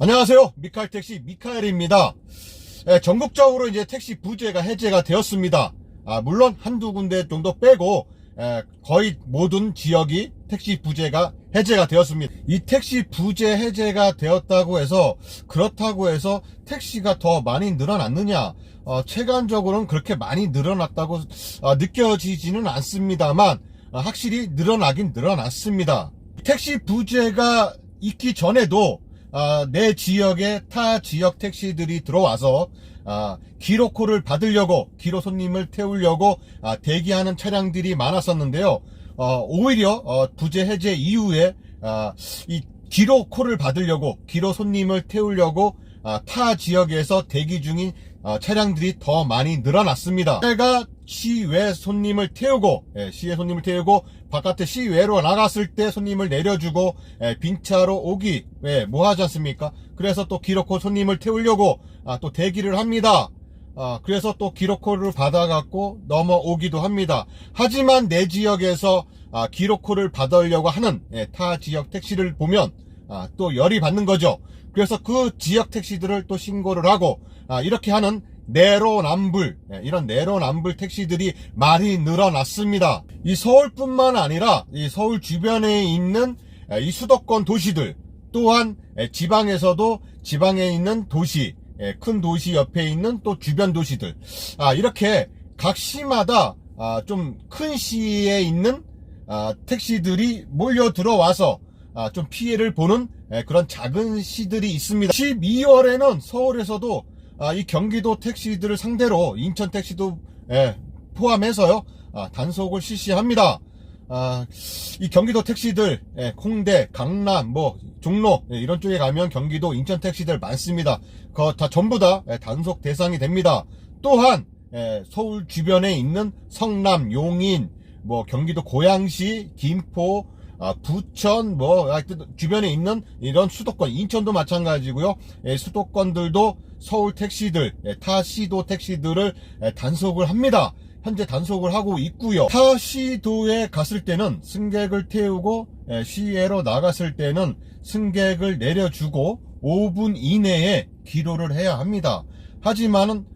안녕하세요. 미카엘택시 미카엘입니다. 전국적으로 이제 택시 부재가 해제가 되었습니다. 물론 한두 군데 정도 빼고 거의 모든 지역이 택시 부재가 해제가 되었습니다. 이 택시 부재 해제가 되었다고 해서 그렇다고 해서 택시가 더 많이 늘어났느냐? 체감적으로는 그렇게 많이 늘어났다고 느껴지지는 않습니다만 확실히 늘어나긴 늘어났습니다. 택시 부재가 있기 전에도 내 지역에 타 지역 택시들이 들어와서 기로코를 받으려고 기로 손님을 태우려고 대기하는 차량들이 많았었는데요. 오히려 부재 해제 이후에 이 기로코를 받으려고 기로 손님을 태우려고 타 지역에서 대기 중인 차량들이 더 많이 늘어났습니다. 제가 시외 손님을 태우고 시외 손님을 태우고 바깥에 시외로 나갔을 때 손님을 내려주고 빈차로 오기 뭐 하지 않습니까? 그래서 또 기로코 손님을 태우려고 또 대기를 합니다. 그래서 또 기로코를 받아갖고 넘어오기도 합니다. 하지만 내 지역에서 기로코를 받으려고 하는 타 지역 택시를 보면 또 열이 받는 거죠. 그래서 그 지역 택시들을 또 신고를 하고 이렇게 하는 내로남불, 이런 내로남불 택시들이 많이 늘어났습니다. 이 서울뿐만 아니라 이 서울 주변에 있는 이 수도권 도시들 또한 지방에서도 지방에 있는 도시, 큰 도시 옆에 있는 또 주변 도시들 이렇게 각 시마다 좀 큰 시에 있는 택시들이 몰려 들어와서 좀 피해를 보는 그런 작은 시들이 있습니다. 12월에는 서울에서도 이 경기도 택시들을 상대로 인천 택시도 포함해서요 단속을 실시합니다. 이 경기도 택시들 홍대, 강남, 종로 이런 쪽에 가면 경기도 인천 택시들 많습니다. 그거 다 전부 다 단속 대상이 됩니다. 또한 서울 주변에 있는 성남, 용인, 경기도 고양시, 김포, 부천, 주변에 있는 이런 수도권, 인천도 마찬가지고요. 수도권들도 서울 택시들, 타 시도 택시들을 단속을 합니다. 현재 단속을 하고 있고요. 타 시도에 갔을 때는 승객을 태우고 시외로 나갔을 때는 승객을 내려주고 5분 이내에 기로를 해야 합니다. 하지만은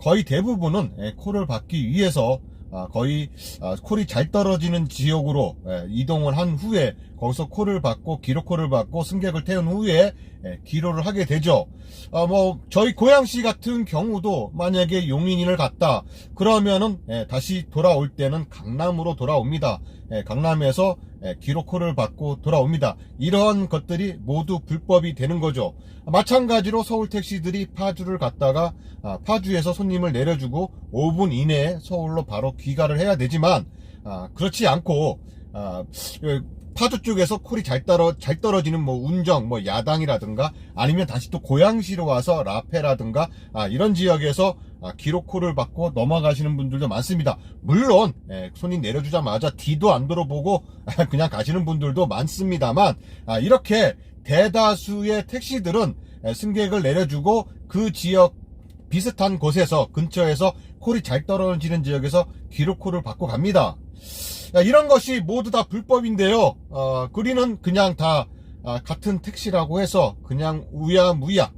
거의 대부분은 콜을 받기 위해서 거의 콜이 잘 떨어지는 지역으로 이동을 한 후에 거기서 콜을 받고 기로콜을 받고 승객을 태운 후에 기로를 하게 되죠. 저희 고양시 같은 경우도 만약에 용인을 갔다 그러면은 다시 돌아올 때는 강남으로 돌아옵니다. 강남에서 기로콜을 받고 돌아옵니다. 이러한 것들이 모두 불법이 되는 거죠. 마찬가지로 서울 택시들이 파주를 갔다가 파주에서 손님을 내려주고 5분 이내에 서울로 바로 귀가를 해야 되지만 그렇지 않고 파주 쪽에서 콜이 잘 떨어지는 운정, 야당이라든가 아니면 다시 또 고양시로 와서 라페라든가 이런 지역에서 기로콜을 받고 넘어가시는 분들도 많습니다. 물론 손님 내려주자마자 뒤도 안 돌아보고 그냥 가시는 분들도 많습니다만 이렇게 대다수의 택시들은 승객을 내려주고 그 지역 비슷한 곳에서 근처에서 콜이 잘 떨어지는 지역에서 기로콜을 받고 갑니다. 이런 것이 모두 다 불법인데요. 우리는 그냥 다 같은 택시라고 해서 그냥 유야무야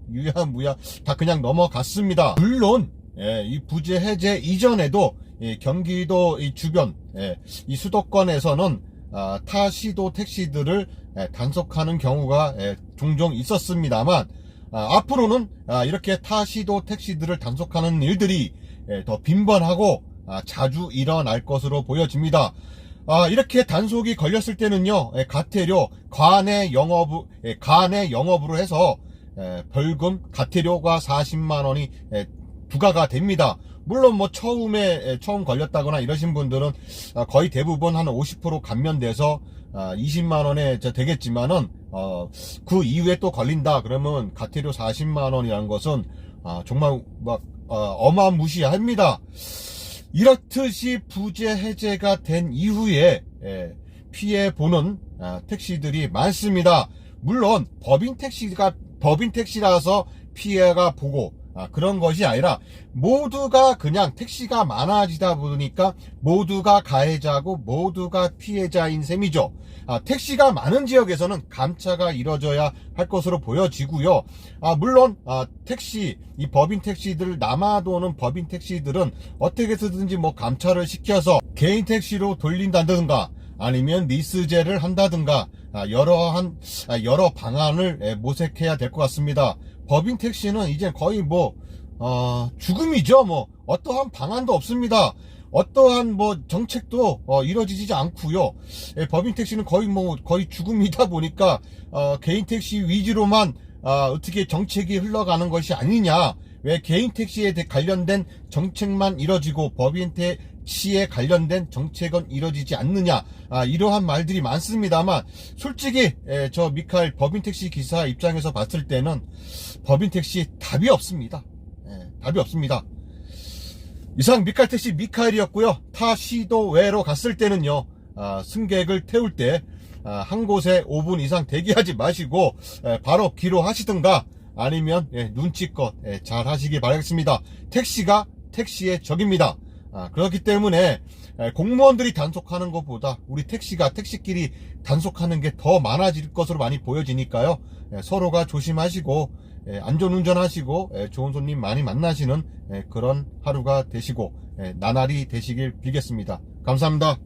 다 그냥 넘어갔습니다. 물론 이 부재 해제 이전에도 경기도 이 주변 이 수도권에서는 타 시도 택시들을 단속하는 경우가 종종 있었습니다만 앞으로는 이렇게 타 시도 택시들을 단속하는 일들이 더 빈번하고 자주 일어날 것으로 보여집니다. 이렇게 단속이 걸렸을 때는요, 과태료, 관내 영업으로 해서 벌금, 과태료가 40만 원이 부과가 됩니다. 물론 처음 걸렸다거나 이러신 분들은 거의 대부분 한 50% 감면돼서 20만 원에 되겠지만은 그 이후에 또 걸린다 그러면 과태료 40만 원이라는 것은 정말 어마무시합니다. 이렇듯이 부재 해제가 된 이후에 피해 보는 택시들이 많습니다. 물론 법인 택시라서 피해가 보고 그런 것이 아니라 모두가 그냥 택시가 많아지다 보니까 모두가 가해자고 모두가 피해자인 셈이죠. 택시가 많은 지역에서는 감차가 이뤄져야 할 것으로 보여지고요. 물론 택시, 이 법인 택시들, 남아도는 법인 택시들은 어떻게 해서든지 뭐 감차를 시켜서 개인 택시로 돌린다든가 아니면 리스제를 한다든가 여러 방안을 모색해야 될 것 같습니다. 법인 택시는 이제 거의 죽음이죠. 어떠한 방안도 없습니다. 어떠한 정책도 이루어지지 않고요. 법인 택시는 거의 죽음이다 보니까 개인 택시 위주로만 어떻게 정책이 흘러가는 것이 아니냐. 왜 개인 택시에 관련된 정책만 이뤄지고 법인 택시에 관련된 정책은 이뤄지지 않느냐. 이러한 말들이 많습니다만 솔직히 저 미카엘 법인 택시 기사 입장에서 봤을 때는 법인 택시 답이 없습니다. 답이 없습니다. 이상 미카엘 택시 미카엘이었고요. 타 시도 외로 갔을 때는요, 승객을 태울 때 한 곳에 5분 이상 대기하지 마시고 바로 기로하시든가 아니면 눈치껏 잘 하시기 바라겠습니다. 택시가 택시의 적입니다. 그렇기 때문에 공무원들이 단속하는 것보다 우리 택시끼리 단속하는 게 더 많아질 것으로 많이 보여지니까요. 서로가 조심하시고 안전운전 하시고 좋은 손님 많이 만나시는 그런 하루가 되시고 나날이 되시길 빌겠습니다. 감사합니다.